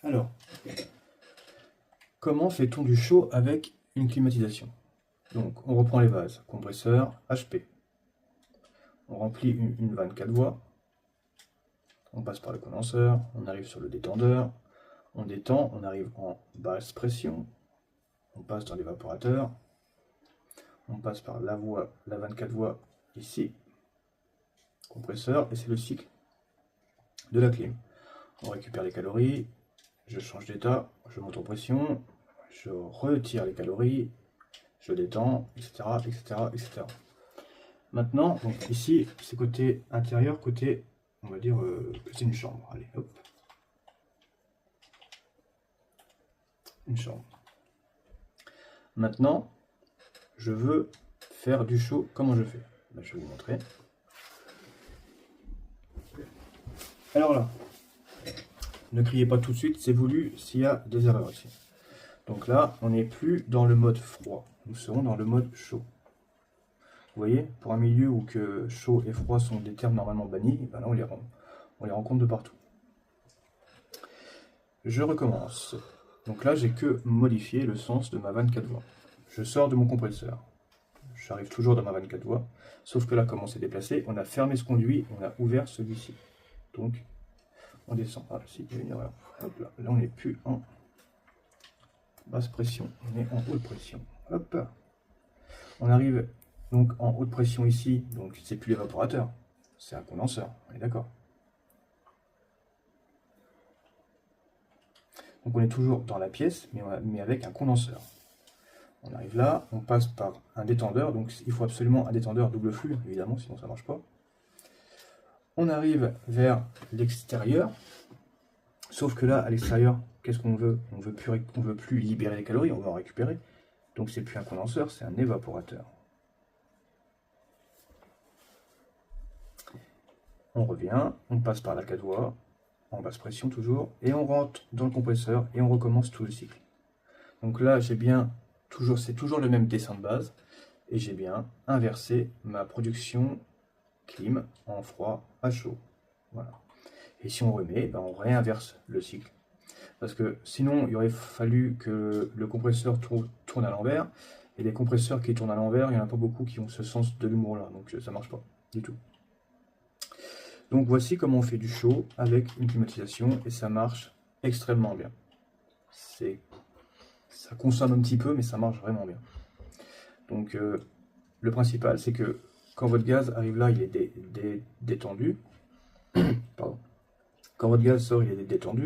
Alors, comment fait-on du chaud avec une climatisation? Donc, on reprend les bases. Compresseur, HP. On remplit une vanne 4 voies. On passe par le condenseur. On arrive sur le détendeur. On détend. On arrive en basse pression. On passe dans l'évaporateur. On passe par la vanne 4 voies ici. Compresseur. Et c'est le cycle de la clim. On récupère les calories. Je change d'état. Je monte en pression. Je retire les calories. Je détends, etc., etc., etc. Maintenant, donc ici, c'est côté intérieur, côté, on va dire, que c'est une chambre. Allez, hop. Une chambre. Maintenant, je veux faire du chaud. Comment je fais? Ben, je vais vous montrer. Alors là, ne criez pas tout de suite, c'est voulu s'il y a des erreurs ici. Donc là, on n'est plus dans le mode froid. Nous serons dans le mode chaud. Vous voyez, pour un milieu où que chaud et froid sont des termes normalement bannis, ben là on les rencontre de partout. Je recommence. Donc là, j'ai que modifié le sens de ma vanne 4 voies. Je sors de mon compresseur. J'arrive toujours dans ma vanne 4 voies. Sauf que là, comme on s'est déplacé, on a fermé ce conduit, on a ouvert celui-ci. Donc, on descend. Ah, si, il y a une erreur. Hop là, là on n'est plus en basse pression, on est en haute pression. Hop. On arrive donc en haute pression ici, donc c'est plus l'évaporateur, c'est un condenseur, on est d'accord. Donc on est toujours dans la pièce, mais avec un condenseur. On arrive là, on passe par un détendeur, donc il faut absolument un détendeur double flux, évidemment, sinon ça ne marche pas. On arrive vers l'extérieur, sauf que là, à l'extérieur, qu'est-ce qu'on veut? On veut plus libérer les calories, on veut en récupérer. Donc c'est plus un condenseur, c'est un évaporateur. On revient, on passe par la 4 voies, en basse pression toujours, et on rentre dans le compresseur et on recommence tout le cycle. Donc là, j'ai bien c'est toujours le même dessin de base, et j'ai bien inversé ma production clim en froid à chaud. Voilà. Et si on remet, ben on réinverse le cycle. Parce que sinon, il aurait fallu que le compresseur tourne à l'envers, et les compresseurs qui tournent à l'envers, il n'y en a pas beaucoup qui ont ce sens de l'humour-là, donc ça marche pas du tout. Donc voici comment on fait du chaud avec une climatisation et ça marche extrêmement bien. Ça consomme un petit peu mais ça marche vraiment bien. Donc le principal c'est que quand votre gaz arrive là il est détendu. Pardon. Quand votre gaz sort il est détendu.